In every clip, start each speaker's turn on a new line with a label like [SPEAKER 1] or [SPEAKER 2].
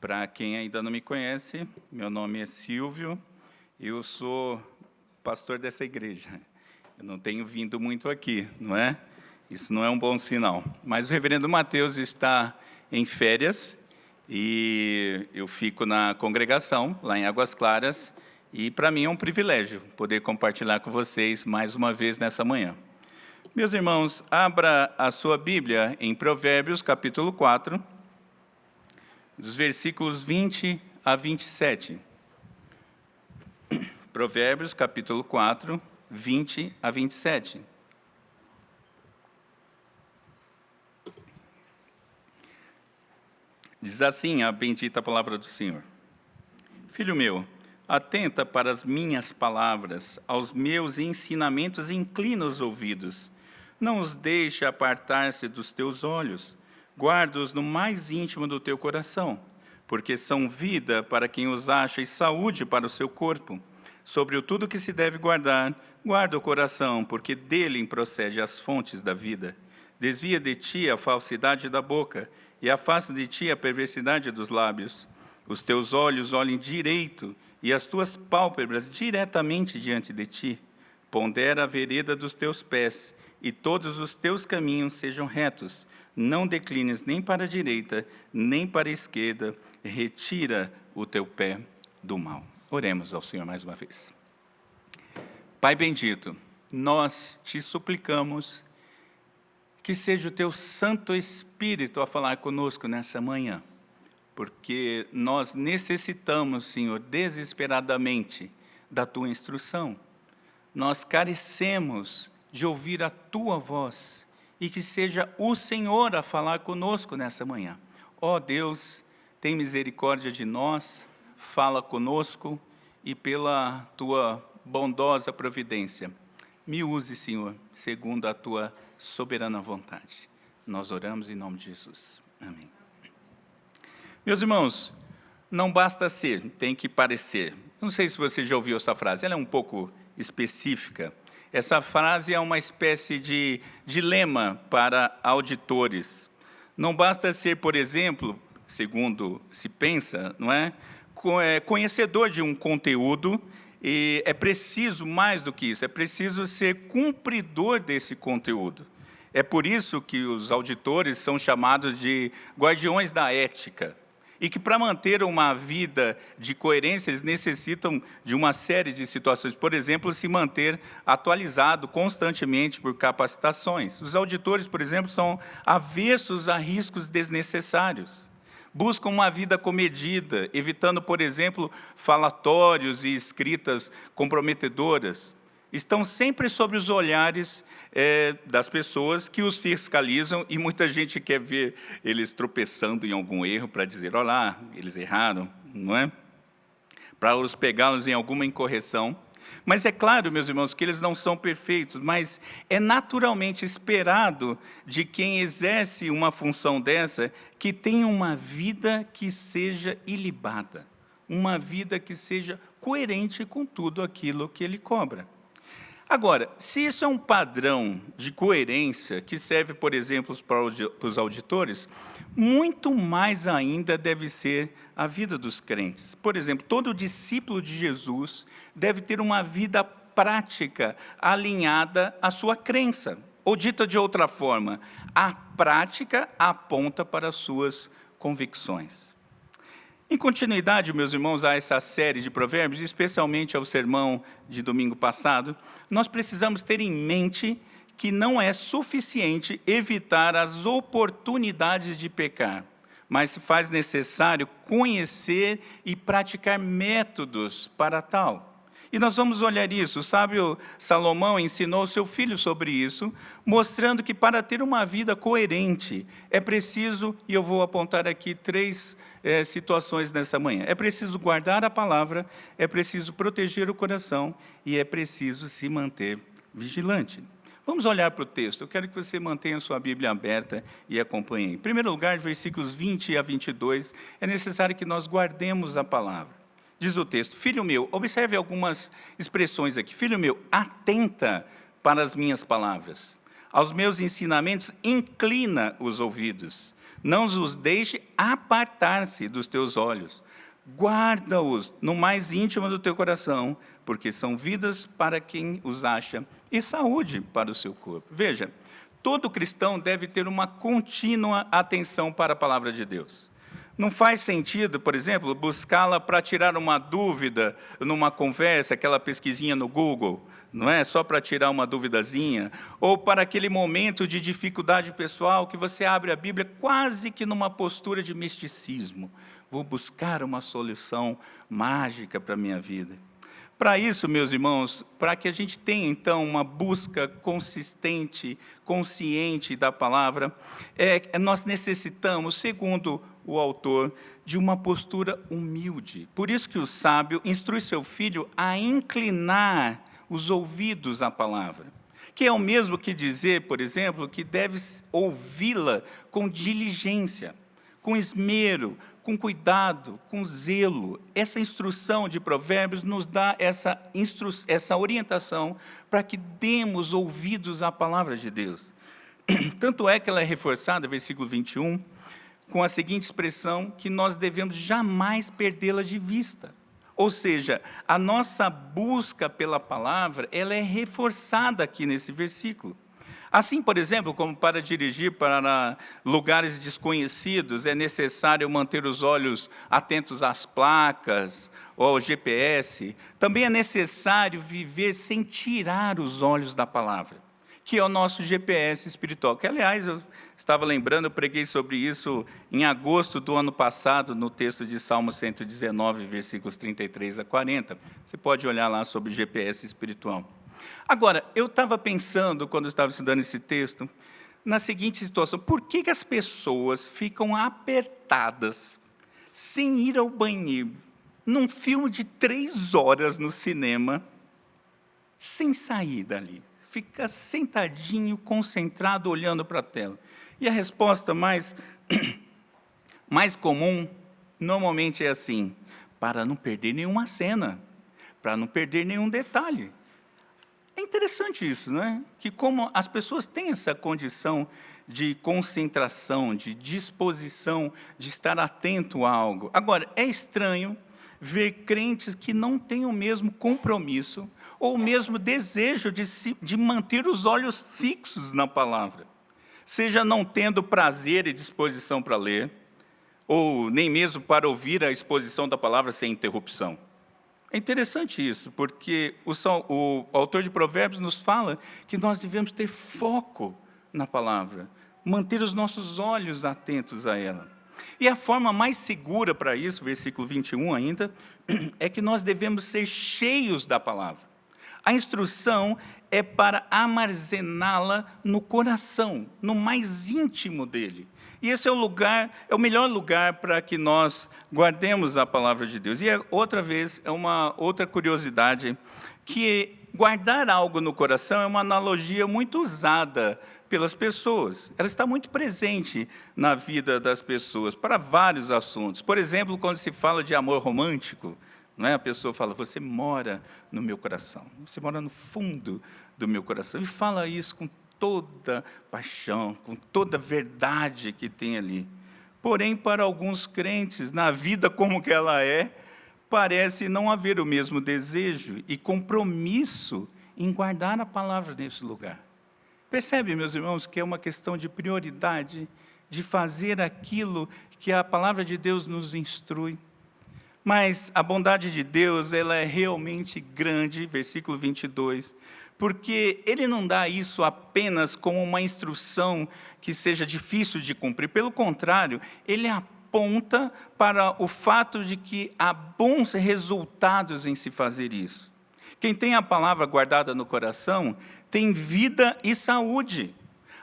[SPEAKER 1] Para quem ainda não me conhece, meu nome é Silvio, eu sou pastor dessa igreja. Eu não tenho vindo muito aqui, não é? Isso não é um bom sinal. Mas o reverendo Mateus está em férias e eu fico na congregação, lá em Águas Claras, e para mim é um privilégio poder compartilhar com vocês mais uma vez nessa manhã. Meus irmãos, abra a sua Bíblia em Provérbios, capítulo 4, dos versículos 20 a 27. Provérbios, capítulo 4, 20 a 27. Diz assim a bendita palavra do Senhor. Filho meu, atenta para as minhas palavras, aos meus ensinamentos inclina os ouvidos. Não os deixe apartar-se dos teus olhos. Guarda-os no mais íntimo do teu coração, porque são vida para quem os acha e saúde para o seu corpo. Sobre o tudo que se deve guardar, guarda o coração, porque dele procede as fontes da vida. Desvia de ti a falsidade da boca, e afasta de ti a perversidade dos lábios. Os teus olhos olhem direito, e as tuas pálpebras diretamente diante de ti. Pondera a vereda dos teus pés, e todos os teus caminhos sejam retos. Não declines nem para a direita, nem para a esquerda. Retira o teu pé do mal. Oremos ao Senhor mais uma vez. Pai bendito, nós te suplicamos que seja o teu Santo Espírito a falar conosco nessa manhã, porque nós necessitamos, Senhor, desesperadamente da tua instrução. Nós carecemos de ouvir a tua voz e que seja o Senhor a falar conosco nessa manhã. Ó Deus, tem misericórdia de nós, fala conosco e pela tua bondosa providência, me use, Senhor, segundo a tua soberana vontade. Nós oramos em nome de Jesus. Amém. Meus irmãos, não basta ser, tem que parecer. Não sei se você já ouviu essa frase, ela é um pouco específica. Essa frase é uma espécie de dilema para auditores. Não basta ser, por exemplo, segundo se pensa, não é? Conhecedor de um conteúdo, e é preciso mais do que isso, é preciso ser cumpridor desse conteúdo. É por isso que os auditores são chamados de guardiões da ética, e que para manter uma vida de coerência, eles necessitam de uma série de situações. Por exemplo, se manter atualizado constantemente por capacitações. Os auditores, por exemplo, são avessos a riscos desnecessários. Buscam uma vida comedida, evitando, por exemplo, falatórios e escritas comprometedoras. Estão sempre sob os olhares das pessoas que os fiscalizam, e muita gente quer ver eles tropeçando em algum erro para dizer, olha lá, eles erraram, não é? Para os pegá-los em alguma incorreção. Mas é claro, meus irmãos, que eles não são perfeitos, mas é naturalmente esperado de quem exerce uma função dessa que tenha uma vida que seja ilibada, uma vida que seja coerente com tudo aquilo que ele cobra. Agora, se isso é um padrão de coerência que serve, por exemplo, para os auditores, muito mais ainda deve ser a vida dos crentes. Por exemplo, todo discípulo de Jesus deve ter uma vida prática alinhada à sua crença. Ou dita de outra forma, a prática aponta para as suas convicções. Em continuidade, meus irmãos, a essa série de provérbios, especialmente ao sermão de domingo passado, nós precisamos ter em mente que não é suficiente evitar as oportunidades de pecar, mas se faz necessário conhecer e praticar métodos para tal. E nós vamos olhar isso. O sábio Salomão ensinou seu filho sobre isso, mostrando que para ter uma vida coerente é preciso, e eu vou apontar aqui três situações nessa manhã. É preciso guardar a palavra, é preciso proteger o coração e é preciso se manter vigilante. Vamos olhar para o texto. Eu quero que você mantenha a sua Bíblia aberta e acompanhe. Em primeiro lugar, versículos 20 a 22, é necessário que nós guardemos a palavra. Diz o texto, filho meu, observe algumas expressões aqui. Filho meu, atenta para as minhas palavras. Aos meus ensinamentos, inclina os ouvidos. Não os deixe apartar-se dos teus olhos. Guarda-os no mais íntimo do teu coração, porque são vidas para quem os acha e saúde para o seu corpo. Veja, todo cristão deve ter uma contínua atenção para a palavra de Deus. Não faz sentido, por exemplo, buscá-la para tirar uma dúvida numa conversa, aquela pesquisinha no Google, não é? Só para tirar uma duvidazinha, ou para aquele momento de dificuldade pessoal que você abre a Bíblia quase que numa postura de misticismo. Vou buscar uma solução mágica para a minha vida. Para isso, meus irmãos, para que a gente tenha, então, uma busca consistente, consciente da palavra, nós necessitamos, segundo o autor, de uma postura humilde. Por isso que o sábio instrui seu filho a inclinar os ouvidos à palavra, que é o mesmo que dizer, por exemplo, que deve ouvi-la com diligência, com esmero, com cuidado, com zelo. Essa instrução de Provérbios nos dá essa orientação para que demos ouvidos à palavra de Deus. Tanto é que ela é reforçada, versículo 21, com a seguinte expressão, que nós devemos jamais perdê-la de vista. Ou seja, a nossa busca pela palavra, ela é reforçada aqui nesse versículo. Assim, por exemplo, como para dirigir para lugares desconhecidos, é necessário manter os olhos atentos às placas ou ao GPS, também é necessário viver sem tirar os olhos da palavra, que é o nosso GPS espiritual, que, aliás, eu estava lembrando, eu preguei sobre isso em agosto do ano passado, no texto de Salmo 119, versículos 33 a 40. Você pode olhar lá sobre o GPS espiritual. Agora, eu estava pensando, quando eu estava estudando esse texto, na seguinte situação: por que as pessoas ficam apertadas, sem ir ao banheiro, num filme de 3 horas no cinema, sem sair dali? Fica sentadinho, concentrado, olhando para a tela. E a resposta mais comum, normalmente é assim: para não perder nenhuma cena, para não perder nenhum detalhe. É interessante isso, não é? Que como as pessoas têm essa condição de concentração, de disposição, de estar atento a algo. Agora, é estranho ver crentes que não têm o mesmo compromisso ou o mesmo desejo de manter os olhos fixos na palavra, seja não tendo prazer e disposição para ler, ou nem mesmo para ouvir a exposição da palavra sem interrupção. É interessante isso, porque o autor de Provérbios nos fala que nós devemos ter foco na palavra, manter os nossos olhos atentos a ela. E a forma mais segura para isso, versículo 21 ainda, é que nós devemos ser cheios da palavra. A instrução é para armazená-la no coração, no mais íntimo dele. E esse é o melhor lugar para que nós guardemos a palavra de Deus. E outra vez, é uma outra curiosidade, que guardar algo no coração é uma analogia muito usada pelas pessoas. Ela está muito presente na vida das pessoas, para vários assuntos. Por exemplo, quando se fala de amor romântico, não é? A pessoa fala: você mora no meu coração, você mora no fundo do meu coração. E fala isso com toda paixão, com toda verdade que tem ali. Porém, para alguns crentes, na vida como que ela é, parece não haver o mesmo desejo e compromisso em guardar a palavra nesse lugar. Percebe, meus irmãos, que é uma questão de prioridade, de fazer aquilo que a palavra de Deus nos instrui. Mas a bondade de Deus, ela é realmente grande, versículo 22, porque Ele não dá isso apenas como uma instrução que seja difícil de cumprir. Pelo contrário, Ele aponta para o fato de que há bons resultados em se fazer isso. Quem tem a palavra guardada no coração tem vida e saúde.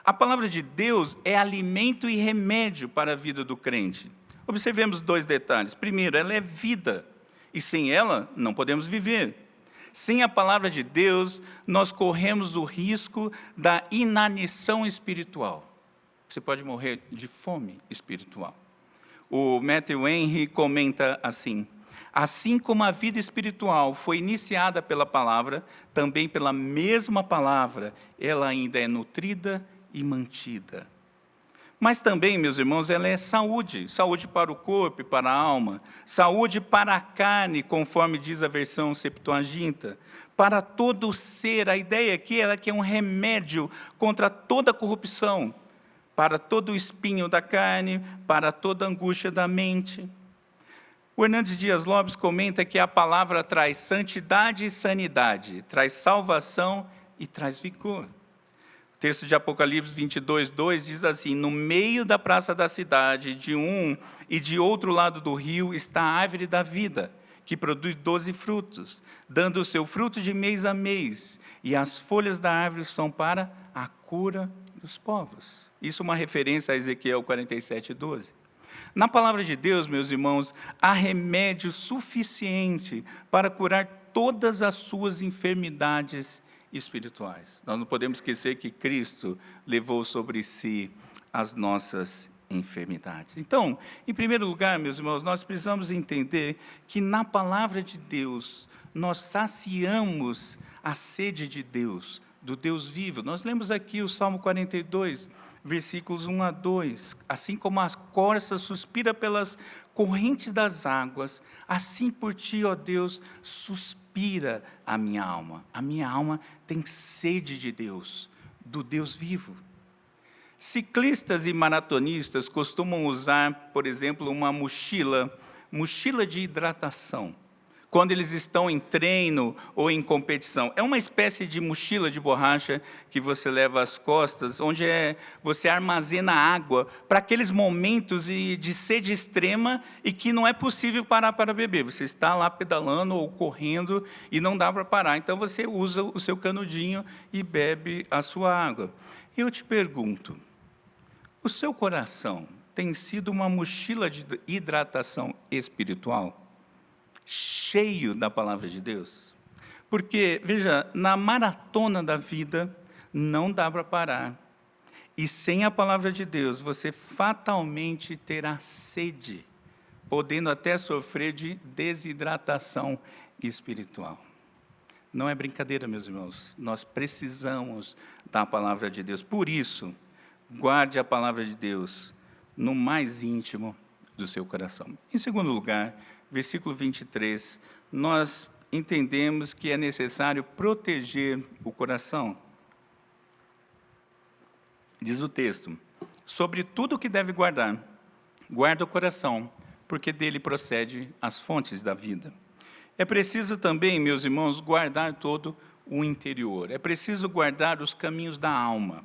[SPEAKER 1] A palavra de Deus é alimento e remédio para a vida do crente. Observemos 2 detalhes. Primeiro, ela é vida, e sem ela não podemos viver. Sem a palavra de Deus, nós corremos o risco da inanição espiritual. Você pode morrer de fome espiritual. O Matthew Henry comenta assim: Assim como a vida espiritual foi iniciada pela palavra, também pela mesma palavra, ela ainda é nutrida e mantida. Mas também, meus irmãos, ela é saúde, saúde para o corpo e para a alma, saúde para a carne, conforme diz a versão Septuaginta, para todo o ser. A ideia aqui é que é um remédio contra toda corrupção, para todo o espinho da carne, para toda angústia da mente. O Hernandes Dias Lopes comenta que a palavra traz santidade e sanidade, traz salvação e traz vigor. O texto de Apocalipse 22:2 diz assim: no meio da praça da cidade, de um e de outro lado do rio, está a árvore da vida, que produz 12 frutos, dando o seu fruto de mês a mês, e as folhas da árvore são para a cura dos povos. Isso é uma referência a Ezequiel 47:12. Na palavra de Deus, meus irmãos, há remédio suficiente para curar todas as suas enfermidades espirituais. Nós não podemos esquecer que Cristo levou sobre si as nossas enfermidades. Então, em primeiro lugar, meus irmãos, nós precisamos entender que na palavra de Deus, nós saciamos a sede de Deus, do Deus vivo. Nós lemos aqui o Salmo 42, versículos 1 a 2. Assim como a corça suspira pelas correntes das águas, assim por ti, ó Deus, suspira a minha alma. A minha alma tem sede de Deus, do Deus vivo. Ciclistas e maratonistas costumam usar, por exemplo, uma mochila de hidratação, quando eles estão em treino ou em competição. É uma espécie de mochila de borracha que você leva às costas, onde você armazena água para aqueles momentos de sede extrema e que não é possível parar para beber. Você está lá pedalando ou correndo e não dá para parar. Então, você usa o seu canudinho e bebe a sua água. Eu te pergunto, o seu coração tem sido uma mochila de hidratação espiritual? Cheio da palavra de Deus? Porque, veja, na maratona da vida, não dá para parar. E sem a palavra de Deus, você fatalmente terá sede, podendo até sofrer de desidratação espiritual. Não é brincadeira, meus irmãos. Nós precisamos da palavra de Deus. Por isso, guarde a palavra de Deus no mais íntimo do seu coração. Em segundo lugar, versículo 23, nós entendemos que é necessário proteger o coração. Diz o texto: sobre tudo o que deve guardar, guarda o coração, porque dele procede as fontes da vida. É preciso também, meus irmãos, guardar todo o interior. É preciso guardar os caminhos da alma.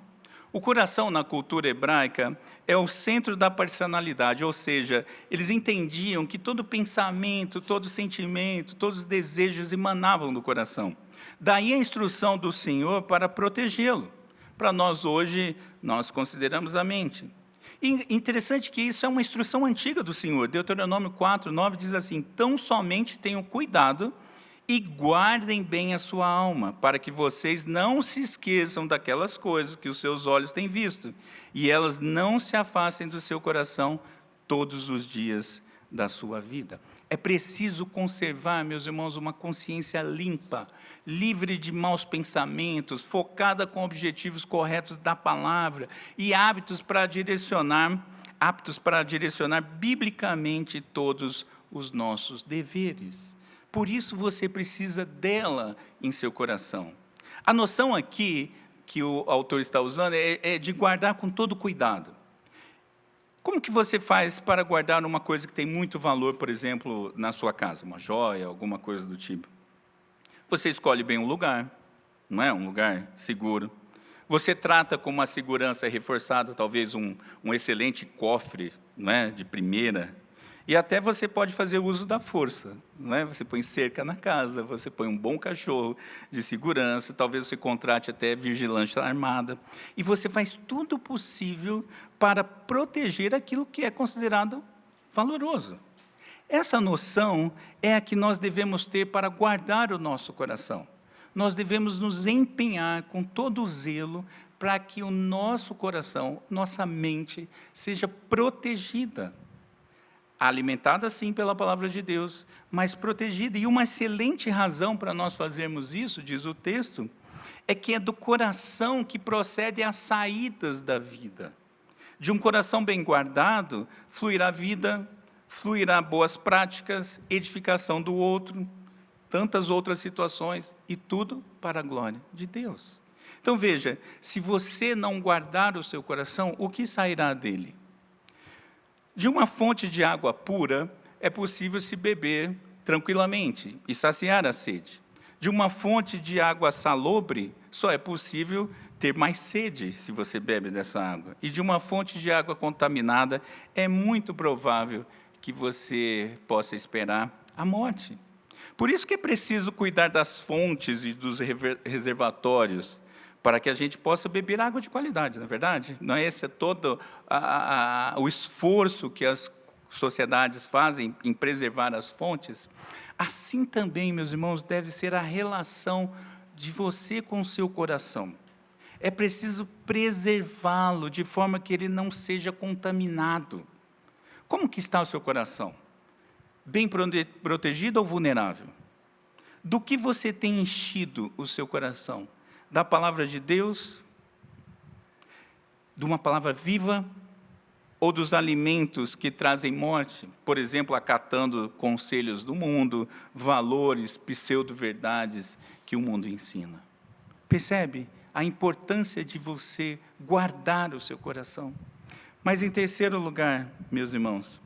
[SPEAKER 1] O coração, na cultura hebraica, é o centro da personalidade, ou seja, eles entendiam que todo pensamento, todo sentimento, todos os desejos emanavam do coração. Daí a instrução do Senhor para protegê-lo. Para nós hoje, nós consideramos a mente. E interessante que isso é uma instrução antiga do Senhor. Deuteronômio 4:9 diz assim: tão somente tenham cuidado e guardem bem a sua alma, para que vocês não se esqueçam daquelas coisas que os seus olhos têm visto, e elas não se afastem do seu coração todos os dias da sua vida. É preciso conservar, meus irmãos, uma consciência limpa, livre de maus pensamentos, focada com objetivos corretos da palavra e aptos para direcionar biblicamente todos os nossos deveres. Por isso você precisa dela em seu coração. A noção aqui que o autor está usando é de guardar com todo cuidado. Como que você faz para guardar uma coisa que tem muito valor, por exemplo, na sua casa? Uma joia, alguma coisa do tipo. Você escolhe bem um lugar, não é? Um lugar seguro. Você trata com uma segurança reforçada, talvez um excelente cofre, não é? De primeira. E até você pode fazer uso da força, não é? Você põe cerca na casa, você põe um bom cachorro de segurança, talvez você contrate até vigilante armada, e você faz tudo possível para proteger aquilo que é considerado valoroso. Essa noção é a que nós devemos ter para guardar o nosso coração. Nós devemos nos empenhar com todo o zelo para que o nosso coração, nossa mente, seja protegida. alimentada sim pela palavra de Deus, mas protegida. E uma excelente razão para nós fazermos isso, diz o texto, é que é do coração que procedem as saídas da vida. De um coração bem guardado, fluirá vida, fluirá boas práticas, edificação do outro, tantas outras situações, e tudo para a glória de Deus. Então veja, se você não guardar o seu coração, o que sairá dele? De uma fonte de água pura, é possível se beber tranquilamente e saciar a sede. De uma fonte de água salobre, só é possível ter mais sede se você bebe dessa água. E de uma fonte de água contaminada, é muito provável que você possa esperar a morte. Por isso que é preciso cuidar das fontes e dos reservatórios, para que a gente possa beber água de qualidade, não é verdade? Não é esse todo o esforço que as sociedades fazem em preservar as fontes? Assim também, meus irmãos, deve ser a relação de você com o seu coração. É preciso preservá-lo de forma que ele não seja contaminado. Como que está o seu coração? Bem protegido ou vulnerável? Do que você tem enchido o seu coração? Da palavra de Deus? De uma palavra viva? Ou dos alimentos que trazem morte? Por exemplo, acatando conselhos do mundo, valores, pseudo-verdades que o mundo ensina. Percebe a importância de você guardar o seu coração? Mas em terceiro lugar, meus irmãos,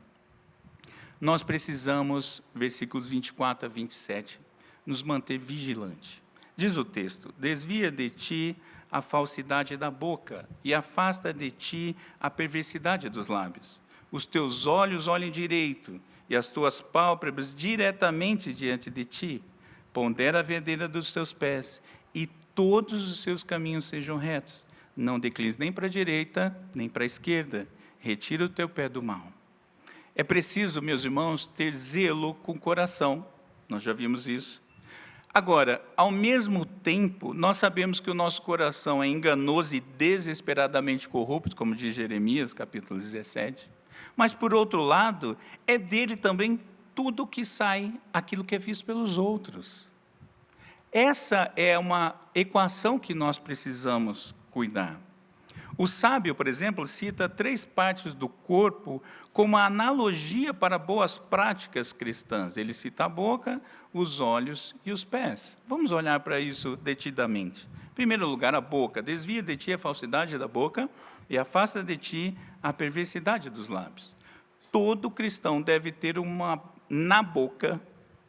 [SPEAKER 1] nós precisamos, versículos 24 a 27, nos manter vigilantes. Diz o texto: desvia de ti a falsidade da boca e afasta de ti a perversidade dos lábios. Os teus olhos olhem direito e as tuas pálpebras diretamente diante de ti. Pondera a verdadeira dos teus pés e todos os seus caminhos sejam retos. Não declines nem para a direita, nem para a esquerda. Retira o teu pé do mal. É preciso, meus irmãos, ter zelo com o coração. Nós já vimos isso. Agora, ao mesmo tempo, nós sabemos que o nosso coração é enganoso e desesperadamente corrupto, como diz Jeremias, capítulo 17. Mas, por outro lado, é dele também tudo o que sai, aquilo que é visto pelos outros. Essa é uma equação que nós precisamos cuidar. O sábio, por exemplo, cita 3 partes do corpo como uma analogia para boas práticas cristãs. Ele cita a boca, os olhos e os pés. Vamos olhar para isso detidamente. Em primeiro lugar, a boca. Desvia de ti a falsidade da boca e afasta de ti a perversidade dos lábios. Todo cristão deve ter na boca,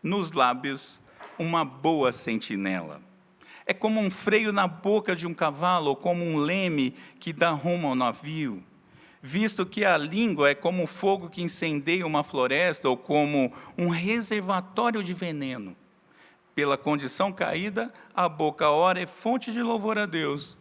[SPEAKER 1] nos lábios, uma boa sentinela. É como um freio na boca de um cavalo, ou como um leme que dá rumo ao navio. Visto que a língua é como o fogo que incendeia uma floresta, ou como um reservatório de veneno. Pela condição caída, a boca ora é fonte de louvor a Deus,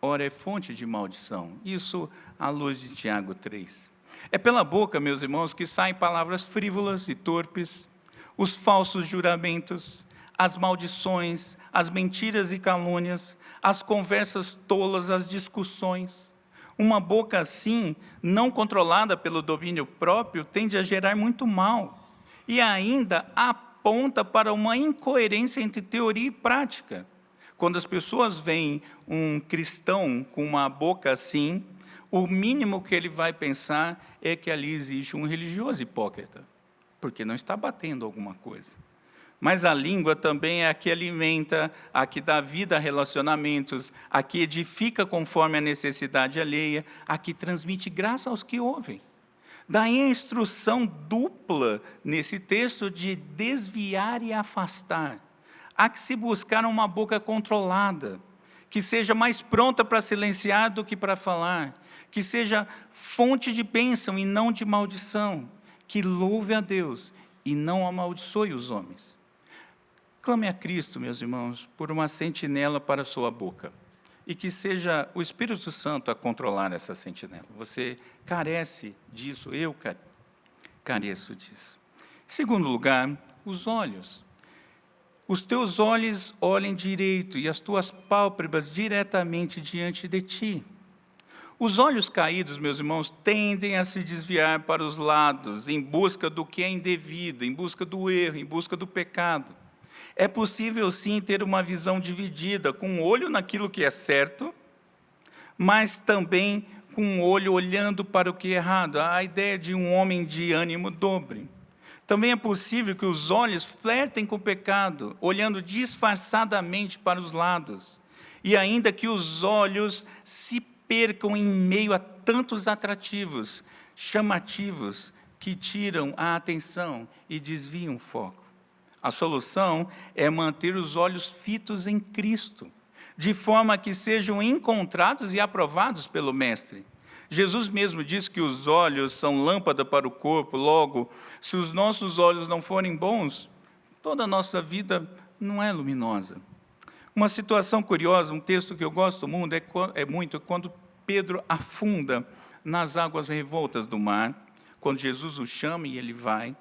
[SPEAKER 1] ora é fonte de maldição. Isso à luz de Tiago 3. É pela boca, meus irmãos, que saem palavras frívolas e torpes, os falsos juramentos, as maldições, as mentiras e calúnias, as conversas tolas, as discussões. Uma boca assim, não controlada pelo domínio próprio, tende a gerar muito mal. E ainda aponta para uma incoerência entre teoria e prática. Quando as pessoas veem um cristão com uma boca assim, o mínimo que ele vai pensar é que ali existe um religioso hipócrita, porque não está batendo alguma coisa. Mas a língua também é a que alimenta, a que dá vida a relacionamentos, a que edifica conforme a necessidade alheia, a que transmite graça aos que ouvem. Daí a instrução dupla nesse texto de desviar e afastar. Há que se buscar uma boca controlada, que seja mais pronta para silenciar do que para falar, que seja fonte de bênção e não de maldição, que louve a Deus e não amaldiçoe os homens. Clame a Cristo, meus irmãos, por uma sentinela para a sua boca, e que seja o Espírito Santo a controlar essa sentinela. Você carece disso, eu careço disso. Em segundo lugar, os olhos. Os teus olhos olhem direito e as tuas pálpebras diretamente diante de ti. Os olhos caídos, meus irmãos, tendem a se desviar para os lados, em busca do que é indevido, em busca do erro, em busca do pecado. É possível, sim, ter uma visão dividida, com um olho naquilo que é certo, mas também com um olho olhando para o que é errado. A ideia de um homem de ânimo dobre. Também é possível que os olhos flertem com o pecado, olhando disfarçadamente para os lados. E ainda que os olhos se percam em meio a tantos atrativos, chamativos, que tiram a atenção e desviam o foco. A solução é manter os olhos fitos em Cristo, de forma que sejam encontrados e aprovados pelo Mestre. Jesus mesmo disse que os olhos são lâmpada para o corpo, logo, se os nossos olhos não forem bons, toda a nossa vida não é luminosa. Uma situação curiosa, um texto que eu gosto muito, é quando Pedro afunda nas águas revoltas do mar, quando Jesus o chama e ele vai.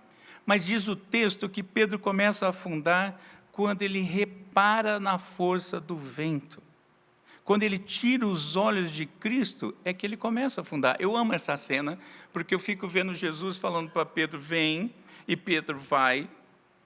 [SPEAKER 1] Mas diz o texto que Pedro começa a afundar quando ele repara na força do vento. Quando ele tira os olhos de Cristo, é que ele começa a afundar. Eu amo essa cena, porque eu fico vendo Jesus falando para Pedro, vem, e Pedro vai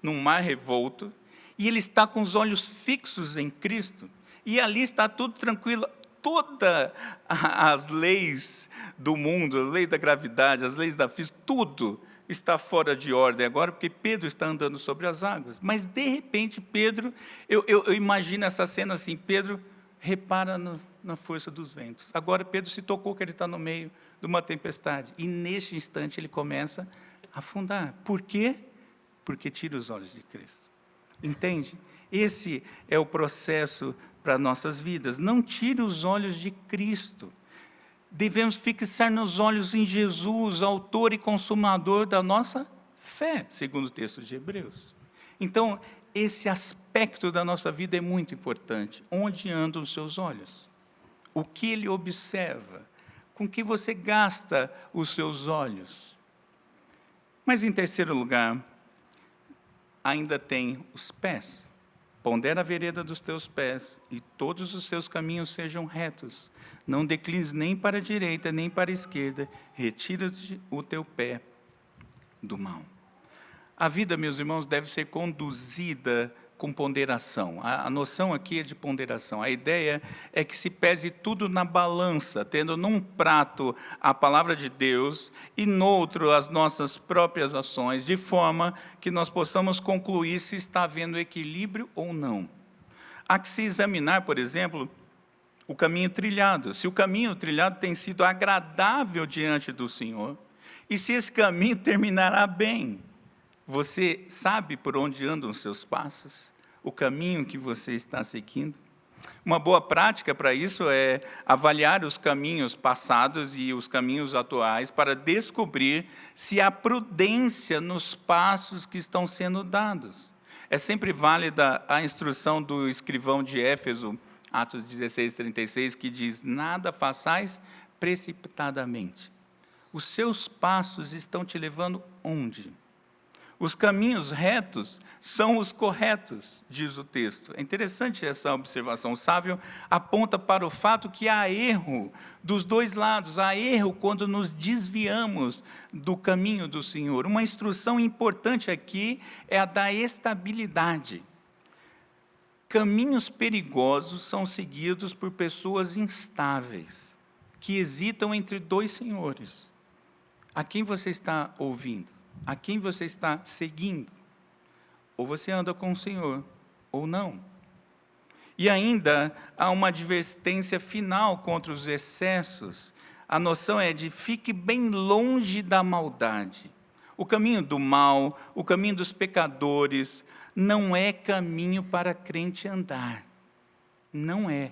[SPEAKER 1] num mar revolto, e ele está com os olhos fixos em Cristo, e ali está tudo tranquilo. Todas as leis do mundo, a lei da gravidade, as leis da física, tudo está fora de ordem agora, porque Pedro está andando sobre as águas. Mas, de repente, Pedro, eu imagino essa cena assim, Pedro repara na força dos ventos. Agora, Pedro se tocou que ele está no meio de uma tempestade, e neste instante ele começa a afundar. Por quê? Porque tira os olhos de Cristo. Entende? Esse é o processo para nossas vidas. Não tire os olhos de Cristo. Devemos fixar nos olhos em Jesus, autor e consumador da nossa fé, segundo o texto de Hebreus. Então, esse aspecto da nossa vida é muito importante. Onde andam os seus olhos? O que ele observa? Com que você gasta os seus olhos? Mas, em terceiro lugar, ainda tem os pés. Pondera a vereda dos teus pés, e todos os seus caminhos sejam retos. Não declines nem para a direita, nem para a esquerda. Retira-te o teu pé do mal. A vida, meus irmãos, deve ser conduzida com ponderação. A noção aqui é de ponderação. A ideia é que se pese tudo na balança, tendo num prato a palavra de Deus e noutro as nossas próprias ações, de forma que nós possamos concluir se está havendo equilíbrio ou não. Há que se examinar, por exemplo, o caminho trilhado. Se o caminho trilhado tem sido agradável diante do Senhor, e se esse caminho terminará bem. Você sabe por onde andam os seus passos? O caminho que você está seguindo? Uma boa prática para isso é avaliar os caminhos passados e os caminhos atuais para descobrir se há prudência nos passos que estão sendo dados. É sempre válida a instrução do escrivão de Éfeso, Atos 16:36, que diz, nada façais precipitadamente. Os seus passos estão te levando onde? Os caminhos retos são os corretos, diz o texto. É interessante essa observação. O sábio aponta para o fato que há erro dos dois lados. Há erro quando nos desviamos do caminho do Senhor. Uma instrução importante aqui é a da estabilidade. Caminhos perigosos são seguidos por pessoas instáveis, que hesitam entre dois senhores. A quem você está ouvindo? A quem você está seguindo? Ou você anda com o Senhor, ou não. E ainda há uma advertência final contra os excessos. A noção é de fique bem longe da maldade. O caminho do mal, o caminho dos pecadores, não é caminho para crente andar. Não é.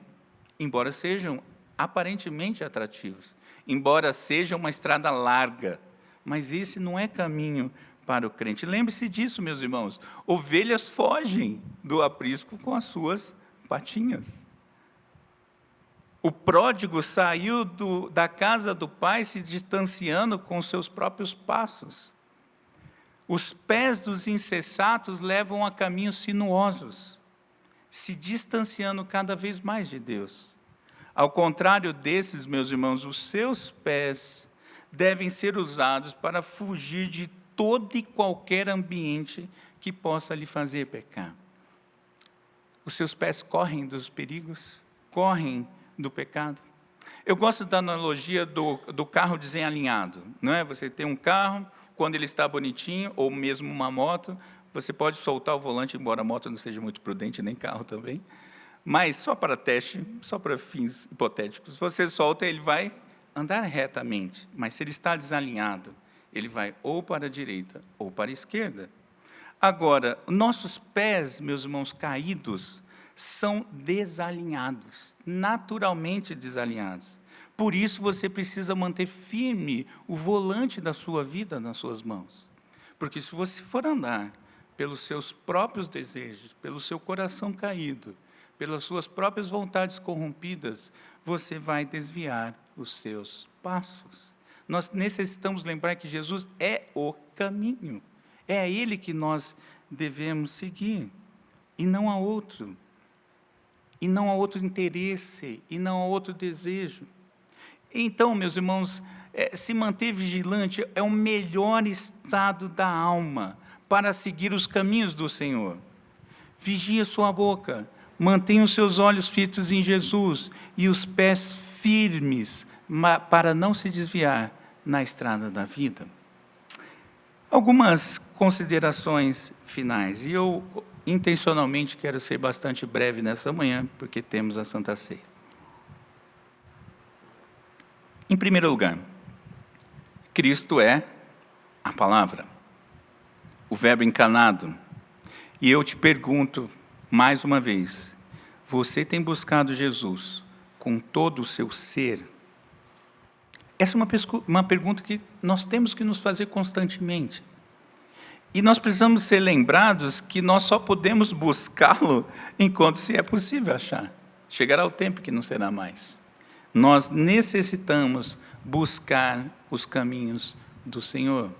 [SPEAKER 1] Embora sejam aparentemente atrativos. Embora seja uma estrada larga. Mas esse não é caminho para o crente. Lembre-se disso, meus irmãos. Ovelhas fogem do aprisco com as suas patinhas. O pródigo saiu da casa do pai se distanciando com seus próprios passos. Os pés dos insensatos levam a caminhos sinuosos, se distanciando cada vez mais de Deus. Ao contrário desses, meus irmãos, os seus pés devem ser usados para fugir de todo e qualquer ambiente que possa lhe fazer pecar. Os seus pés correm dos perigos, correm do pecado. Eu gosto da analogia do carro desalinhado, não é? Você tem um carro, quando ele está bonitinho, ou mesmo uma moto, você pode soltar o volante, embora a moto não seja muito prudente, nem carro também, mas só para teste, só para fins hipotéticos, você solta e ele vai andar retamente, mas se ele está desalinhado, ele vai ou para a direita ou para a esquerda. Agora, nossos pés, meus irmãos, caídos, são desalinhados, naturalmente desalinhados. Por isso você precisa manter firme o volante da sua vida nas suas mãos. Porque se você for andar pelos seus próprios desejos, pelo seu coração caído, pelas suas próprias vontades corrompidas, você vai desviar os seus passos. Nós necessitamos lembrar que Jesus é o caminho. É a Ele que nós devemos seguir, e não a outro. E não a outro interesse, e não a outro desejo. Então, meus irmãos, se manter vigilante é o melhor estado da alma para seguir os caminhos do Senhor. Vigie a sua boca, mantenha os seus olhos fitos em Jesus e os pés firmes para não se desviar na estrada da vida. Algumas considerações finais, e eu intencionalmente quero ser bastante breve nessa manhã, porque temos a Santa Ceia. Em primeiro lugar, Cristo é a palavra, o verbo encarnado. E eu te pergunto, mais uma vez, você tem buscado Jesus com todo o seu ser? Essa é uma pergunta que nós temos que nos fazer constantemente. E nós precisamos ser lembrados que nós só podemos buscá-lo enquanto se é possível achar. Chegará o tempo que não será mais. Nós necessitamos buscar os caminhos do Senhor.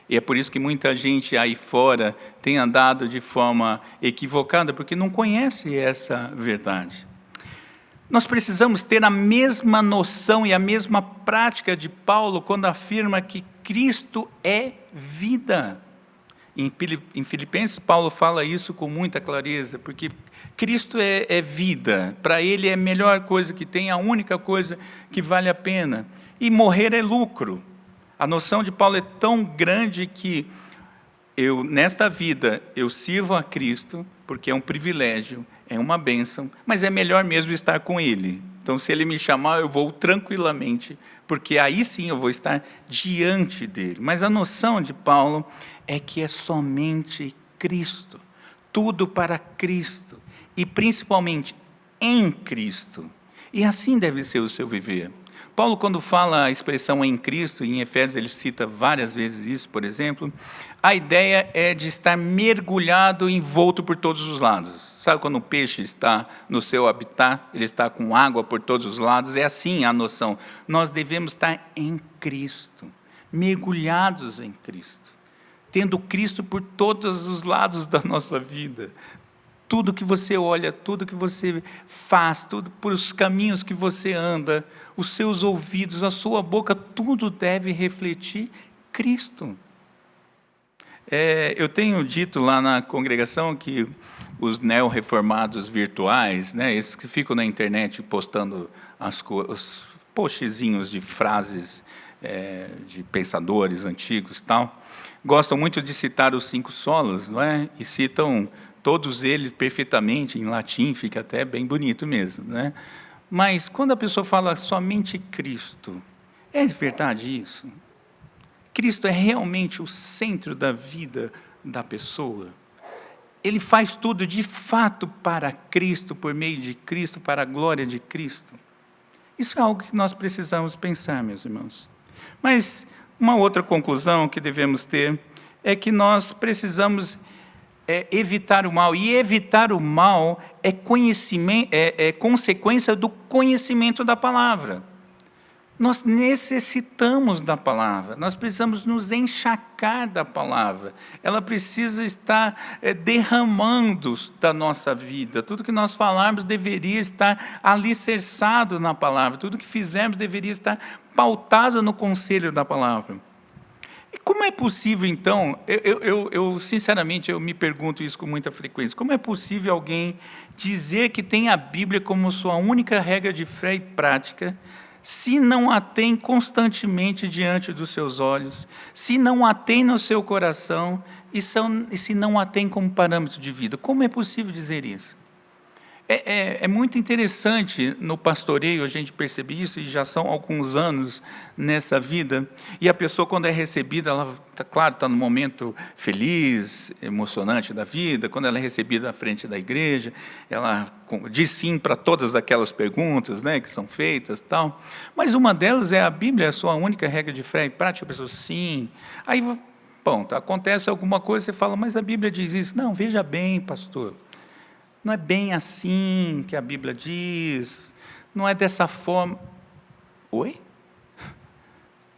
[SPEAKER 1] E é por isso que muita gente aí fora tem andado de forma equivocada, porque não conhece essa verdade. Nós precisamos ter a mesma noção e a mesma prática de Paulo quando afirma que Cristo é vida. Em Filipenses, Paulo fala isso com muita clareza, porque Cristo é vida, para ele é a melhor coisa que tem, a única coisa que vale a pena. E morrer é lucro. A noção de Paulo é tão grande que nesta vida, eu sirvo a Cristo, porque é um privilégio, é uma bênção, mas é melhor mesmo estar com Ele. Então, se Ele me chamar, eu vou tranquilamente, porque aí sim eu vou estar diante dEle. Mas a noção de Paulo é que é somente Cristo, tudo para Cristo, e principalmente em Cristo. E assim deve ser o seu viver. Paulo, quando fala a expressão em Cristo, em Efésios ele cita várias vezes isso, por exemplo, a ideia é de estar mergulhado, envolto por todos os lados. Sabe quando o peixe está no seu habitat, ele está com água por todos os lados? É assim a noção. Nós devemos estar em Cristo, mergulhados em Cristo, tendo Cristo por todos os lados da nossa vida. Tudo que você olha, tudo que você faz, tudo por os caminhos que você anda, os seus ouvidos, a sua boca, tudo deve refletir Cristo. Eu tenho dito lá na congregação que os neo-reformados virtuais, né, esses que ficam na internet postando os postzinhos de frases de pensadores antigos e tal, gostam muito de citar os 5 solas, não é? E citam todos eles perfeitamente, em latim, fica até bem bonito mesmo, né? Mas quando a pessoa fala somente Cristo, é verdade isso? Cristo é realmente o centro da vida da pessoa? Ele faz tudo de fato para Cristo, por meio de Cristo, para a glória de Cristo? Isso é algo que nós precisamos pensar, meus irmãos. Mas uma outra conclusão que devemos ter é que nós precisamos evitar o mal. E evitar o mal é consequência do conhecimento da palavra. Nós necessitamos da palavra, nós precisamos nos encharcar da palavra. Ela precisa estar derramando da nossa vida. Tudo que nós falarmos deveria estar alicerçado na palavra. Tudo que fizermos deveria estar pautado no conselho da palavra. E como é possível, então, sinceramente, eu me pergunto isso com muita frequência, como é possível alguém dizer que tem a Bíblia como sua única regra de fé e prática, se não a tem constantemente diante dos seus olhos, se não a tem no seu coração e se não a tem como parâmetro de vida? Como é possível dizer isso? É muito interessante no pastoreio a gente perceber isso, e já são alguns anos nessa vida, e a pessoa, quando é recebida, ela, claro, está no momento feliz, emocionante da vida. Quando ela é recebida à frente da igreja, ela diz sim para todas aquelas perguntas, né, que são feitas, tal. Mas uma delas é: a Bíblia é a sua única regra de fé e prática? A pessoa: sim. Aí, bom, acontece alguma coisa, você fala: mas a Bíblia diz isso. Não, veja bem, pastor, não é bem assim que a Bíblia diz, não é dessa forma. Oi?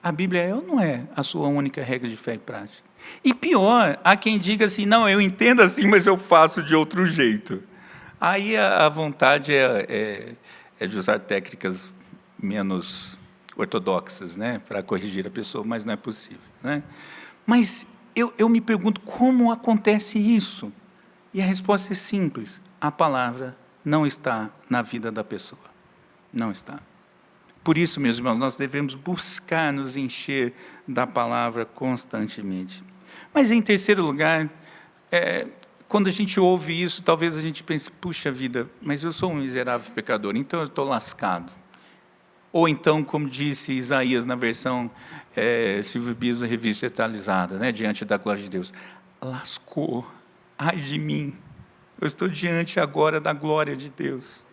[SPEAKER 1] A Bíblia é ou não é a sua única regra de fé e prática? E pior, há quem diga assim: não, eu entendo assim, mas eu faço de outro jeito. Aí a vontade é de usar técnicas menos ortodoxas, né, para corrigir a pessoa, mas não é possível, né? Mas eu me pergunto, como acontece isso? E a resposta é simples: a palavra não está na vida da pessoa. Não está. Por isso, meus irmãos, nós devemos buscar nos encher da palavra constantemente. Mas, em terceiro lugar, quando a gente ouve isso, talvez a gente pense: puxa vida, mas eu sou um miserável pecador, então eu estou lascado. Ou então, como disse Isaías na versão Silvio Biso, revista atualizada, né, diante da glória de Deus: lascou, ai de mim, eu estou diante agora da glória de Deus.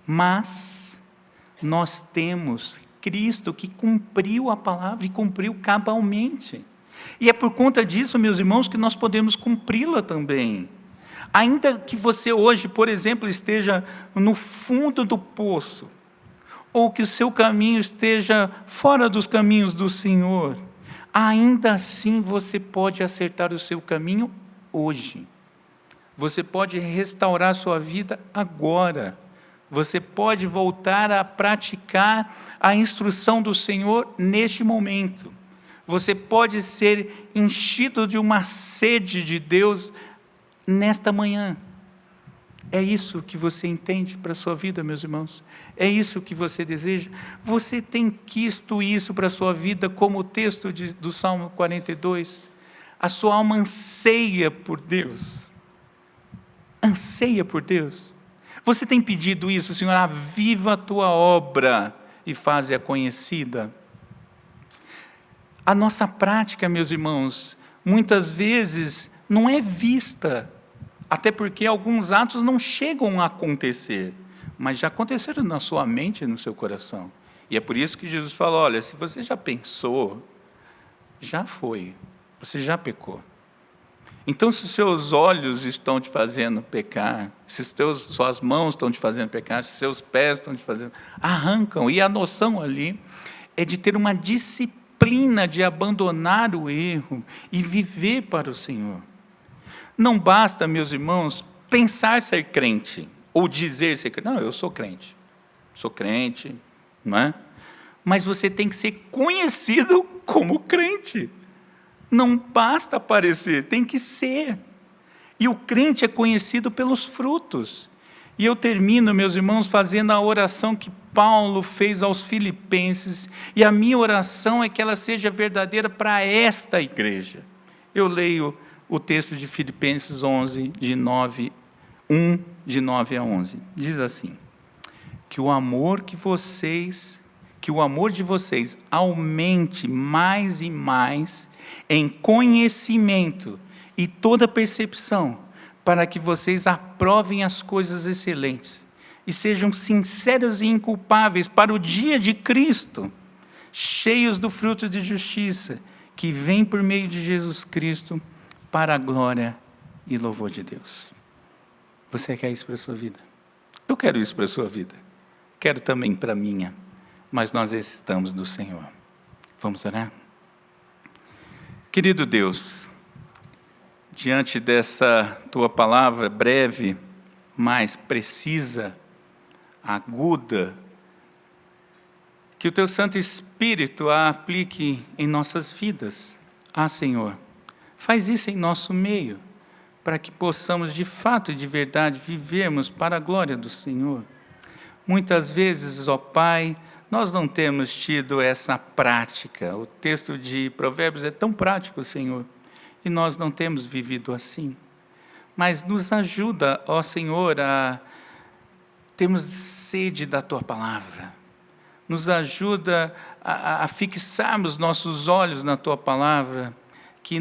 [SPEAKER 1] Mas nós temos Cristo que cumpriu a palavra e cumpriu cabalmente. E é por conta disso, meus irmãos, que nós podemos cumpri-la também. Ainda que você hoje, por exemplo, esteja no fundo do poço, ou que o seu caminho esteja fora dos caminhos do Senhor, ainda assim você pode acertar o seu caminho hoje. Você pode restaurar a sua vida agora. Você pode voltar a praticar a instrução do Senhor neste momento. Você pode ser enchido de uma sede de Deus nesta manhã. É isso que você entende para a sua vida, meus irmãos? É isso que você deseja? Você tem quisto isso para a sua vida, como o texto do Salmo 42? A sua alma anseia por Deus. Anseia por Deus. Você tem pedido isso: Senhor, aviva a tua obra e faze-a conhecida. A nossa prática, meus irmãos, muitas vezes não é vista, até porque alguns atos não chegam a acontecer, mas já aconteceram na sua mente e no seu coração. E é por isso que Jesus fala: olha, se você já pensou, já foi, você já pecou. Então, se os seus olhos estão te fazendo pecar, se suas mãos estão te fazendo pecar, se seus pés estão te fazendo, arrancam. E a noção ali é de ter uma disciplina de abandonar o erro e viver para o Senhor. Não basta, meus irmãos, pensar ser crente, ou dizer ser crente. Não, eu sou crente, não é? Mas você tem que ser conhecido como crente. Não basta parecer, tem que ser. E o crente é conhecido pelos frutos. E eu termino, meus irmãos, fazendo a oração que Paulo fez aos Filipenses. E a minha oração é que ela seja verdadeira para esta igreja. Eu leio o texto de Filipenses 11, de 9 a 11. Diz assim: que o amor de vocês aumente mais e mais em conhecimento e toda percepção, para que vocês aprovem as coisas excelentes e sejam sinceros e inculpáveis para o dia de Cristo, cheios do fruto de justiça, que vem por meio de Jesus Cristo, para a glória e louvor de Deus. Você quer isso para a sua vida? Eu quero isso para a sua vida. Quero também para a minha. mas nós necessitamos do Senhor. Vamos orar? Querido Deus, diante dessa tua palavra breve, mas precisa, aguda, que o teu Santo Espírito a aplique em nossas vidas. Senhor, faz isso em nosso meio, para que possamos de fato e de verdade vivermos para a glória do Senhor. Muitas vezes, ó Pai, nós não temos tido essa prática. O texto de Provérbios é tão prático, Senhor, e nós não temos vivido assim. Mas nos ajuda, ó Senhor, a termos sede da Tua Palavra. Nos ajuda a fixarmos nossos olhos na Tua Palavra, que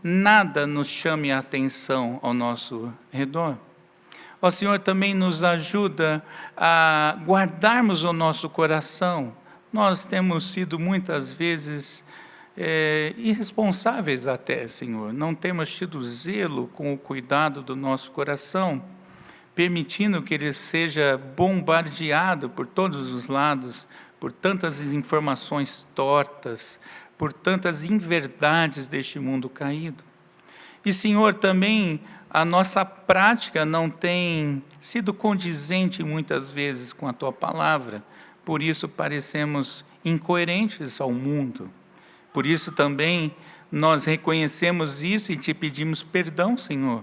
[SPEAKER 1] nada nos chame a atenção ao nosso redor. Ó Senhor, também nos ajuda a guardarmos o nosso coração. Nós temos sido muitas vezes irresponsáveis até, Senhor. Não temos tido zelo com o cuidado do nosso coração, permitindo que ele seja bombardeado por todos os lados, por tantas informações tortas, por tantas inverdades deste mundo caído. E, Senhor, também a nossa prática não tem sido condizente muitas vezes com a Tua Palavra, por isso parecemos incoerentes ao mundo. Por isso também nós reconhecemos isso e Te pedimos perdão, Senhor.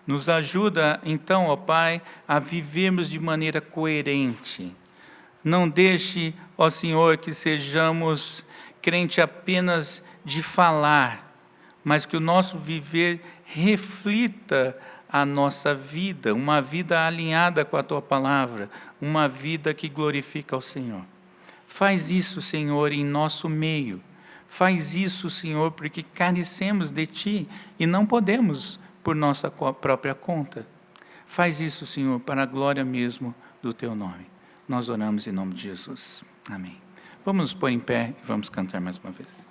[SPEAKER 1] Nos ajuda, então, ó Pai, a vivermos de maneira coerente. Não deixe, ó Senhor, que sejamos crente apenas de falar, mas que o nosso viver reflita a nossa vida, uma vida alinhada com a Tua Palavra, uma vida que glorifica ao Senhor. Faz isso, Senhor, em nosso meio. Faz isso, Senhor, porque carecemos de Ti e não podemos por nossa própria conta. Faz isso, Senhor, para a glória mesmo do Teu nome. Nós oramos em nome de Jesus. Amém. Vamos nos pôr em pé e vamos cantar mais uma vez.